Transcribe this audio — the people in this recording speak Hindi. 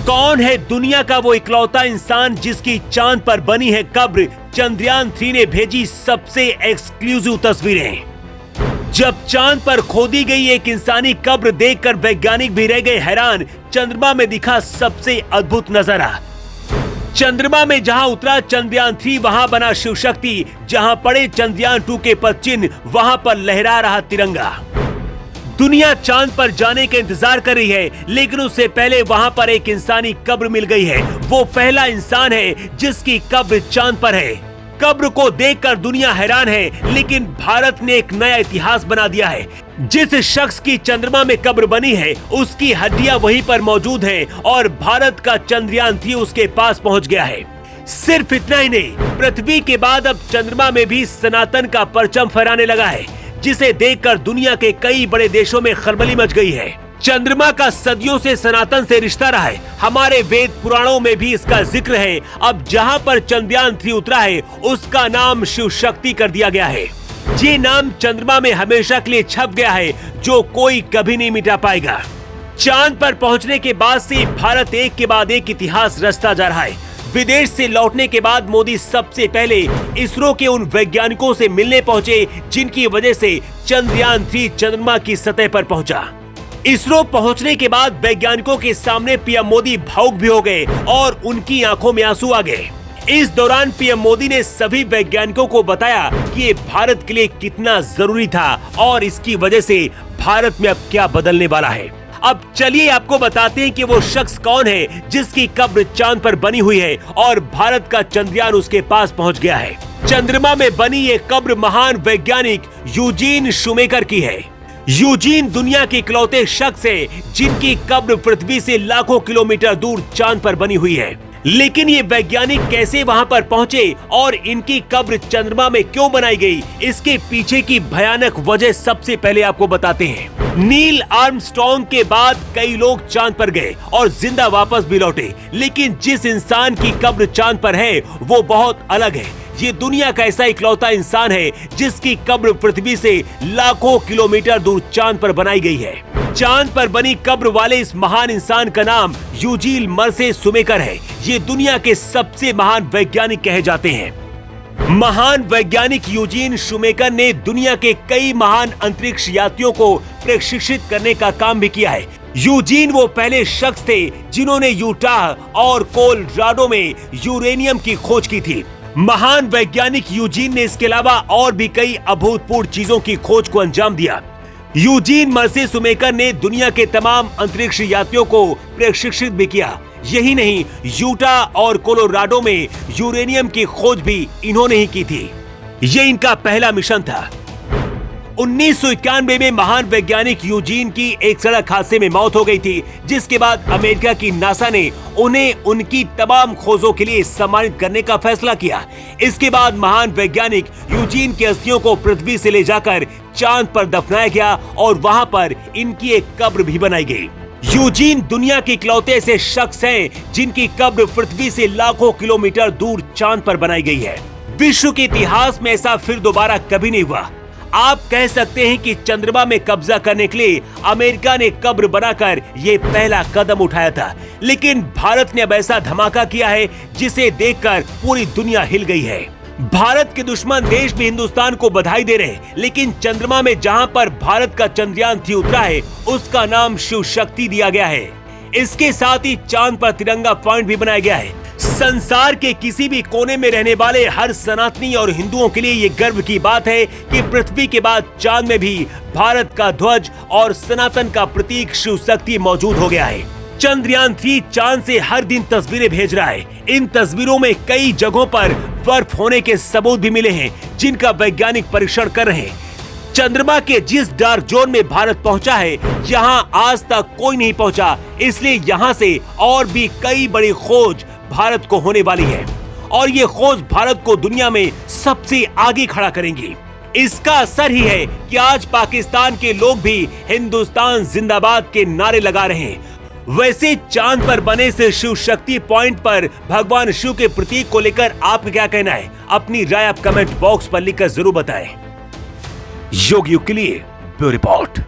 कौन है दुनिया का वो इकलौता इंसान जिसकी चांद पर बनी है कब्र? चंद्रयान 3 ने भेजी सबसे एक्सक्लूसिव तस्वीरें। जब चांद पर खोदी गई एक इंसानी कब्र देखकर वैज्ञानिक भी रह गए हैरान। चंद्रमा में दिखा सबसे अद्भुत नजारा। चंद्रमा में जहां उतरा चंद्रयान 3 वहां बना शिव शक्ति। जहां पड़े चंद्रयान 2 के पद चिन्ह वहां पर लहरा रहा तिरंगा। दुनिया चांद पर जाने का इंतजार कर रही है, लेकिन उससे पहले वहां पर एक इंसानी कब्र मिल गई है। वो पहला इंसान है जिसकी कब्र चांद पर है। कब्र को देखकर दुनिया हैरान है, लेकिन भारत ने एक नया इतिहास बना दिया है। जिस शख्स की चंद्रमा में कब्र बनी है उसकी हड्डियां वहीं पर मौजूद हैं और भारत का चंद्रयान 3 उसके पास पहुंच गया है। सिर्फ इतना ही नहीं, पृथ्वी के बाद अब चंद्रमा में भी सनातन का परचम फहराने लगा है, जिसे देखकर दुनिया के कई बड़े देशों में खलबली मच गई है। चंद्रमा का सदियों से सनातन से रिश्ता रहा है। हमारे वेद पुराणों में भी इसका जिक्र है। अब जहां पर चंद्रयान 3 उतरा है उसका नाम शिव शक्ति कर दिया गया है। ये नाम चंद्रमा में हमेशा के लिए छप गया है, जो कोई कभी नहीं मिटा पाएगा। चांद पर पहुंचने के बाद से भारत एक के बाद एक इतिहास रचता जा रहा है। विदेश से लौटने के बाद मोदी सबसे पहले इसरो के उन वैज्ञानिकों से मिलने पहुंचे जिनकी वजह से चंद्रयान 3 चंद्रमा की सतह पर पहुंचा। इसरो पहुंचने के बाद वैज्ञानिकों के सामने पीएम मोदी भावुक भी हो गए और उनकी आंखों में आंसू आ गए। इस दौरान पीएम मोदी ने सभी वैज्ञानिकों को बताया कि ये भारत के लिए कितना जरूरी था और इसकी वजह से भारत में अब क्या बदलने वाला है। अब चलिए आपको बताते हैं कि वो शख्स कौन है जिसकी कब्र चांद पर बनी हुई है और भारत का चंद्रयान उसके पास पहुंच गया है। चंद्रमा में बनी ये कब्र महान वैज्ञानिक यूजीन शूमेकर की है। यूजीन दुनिया के इकलौते शख्स है जिनकी कब्र पृथ्वी से लाखों किलोमीटर दूर चांद पर बनी हुई है। लेकिन ये वैज्ञानिक कैसे वहां पर पहुंचे और इनकी कब्र चंद्रमा में क्यों बनाई गई, इसके पीछे की भयानक वजह सबसे पहले आपको बताते हैं। नील आर्मस्ट्रॉन्ग के बाद कई लोग चांद पर गए और जिंदा वापस भी लौटे, लेकिन जिस इंसान की कब्र चांद पर है वो बहुत अलग है। ये दुनिया का ऐसा इकलौता इंसान है जिसकी कब्र पृथ्वी से लाखों किलोमीटर दूर चांद पर बनाई गई है। चांद पर बनी कब्र वाले इस महान इंसान का नाम यूजीन मर्से शूमेकर है। ये दुनिया के सबसे महान वैज्ञानिक कहे जाते हैं। महान वैज्ञानिक यूजीन शूमेकर ने दुनिया के कई महान अंतरिक्ष यात्रियों को प्रशिक्षित करने का काम भी किया है। यूजीन वो पहले शख्स थे जिन्होंने यूटाह और कोलोराडो में यूरेनियम की खोज की थी। महान वैज्ञानिक यूजीन ने इसके अलावा और भी कई अभूतपूर्व चीजों की खोज को अंजाम दिया। यूजीन मर्से शूमेकर ने दुनिया के तमाम अंतरिक्ष यात्रियों को प्रशिक्षित भी किया। यही नहीं, यूटाह और कोलोराडो में यूरेनियम की खोज भी इन्होंने ही की थी। ये इनका पहला मिशन था। 1991 में महान वैज्ञानिक यूजीन की एक सड़क हादसे में मौत हो गई थी, जिसके बाद अमेरिका की नासा ने उन्हें उनकी तमाम खोजों के लिए सम्मानित करने का फैसला किया। इसके बाद महान वैज्ञानिक यूजीन की अस्थियों को पृथ्वी से ले जाकर चांद पर दफनाया गया और वहां पर इनकी एक कब्र भी बनाई गई। यूजीन दुनिया के इकलौते ऐसे शख्स हैं जिनकी कब्र पृथ्वी से लाखों किलोमीटर दूर चांद पर बनाई गई है। विश्व के इतिहास में ऐसा फिर दोबारा कभी नहीं हुआ। आप कह सकते हैं कि चंद्रमा में कब्जा करने के लिए अमेरिका ने कब्र बनाकर ये पहला कदम उठाया था, लेकिन भारत ने अब ऐसा धमाका किया है जिसे देखकर पूरी दुनिया हिल गई है। भारत के दुश्मन देश भी हिंदुस्तान को बधाई दे रहे हैं, लेकिन चंद्रमा में जहां पर भारत का चंद्रयान 3 उतरा है उसका नाम शिव शक्ति दिया गया है। इसके साथ ही चांद पर तिरंगा पॉइंट भी बनाया गया है। संसार के किसी भी कोने में रहने वाले हर सनातनी और हिंदुओं के लिए ये गर्व की बात है कि पृथ्वी के बाद चांद में भी भारत का ध्वज और सनातन का प्रतीक शिव शक्ति मौजूद हो गया है। चंद्रयान 3 चांद से हर दिन तस्वीरें भेज रहा है। इन तस्वीरों में कई जगहों पर बर्फ होने के सबूत भी मिले हैं, जिनका वैज्ञानिक परीक्षण कर रहे हैं। चंद्रमा के जिस डार्क जोन में भारत पहुंचा है, यहां आज तक कोई नहीं पहुंचा, इसलिए यहां से और भी कई बड़ी खोज भारत को होने वाली है और ये खोज भारत को दुनिया में सबसे आगे खड़ा करेंगी। इसका असर ही है कि आज पाकिस्तान के लोग भी हिंदुस्तान जिंदाबाद के नारे लगा रहे हैं। वैसे चांद पर बने से शिव शक्ति पॉइंट पर भगवान शिव के प्रतीक को लेकर आपका क्या कहना है? अपनी राय आप कमेंट बॉक्स पर लिखकर जरूर बताएं। योग युग के लिए ब्यूरो रिपोर्ट।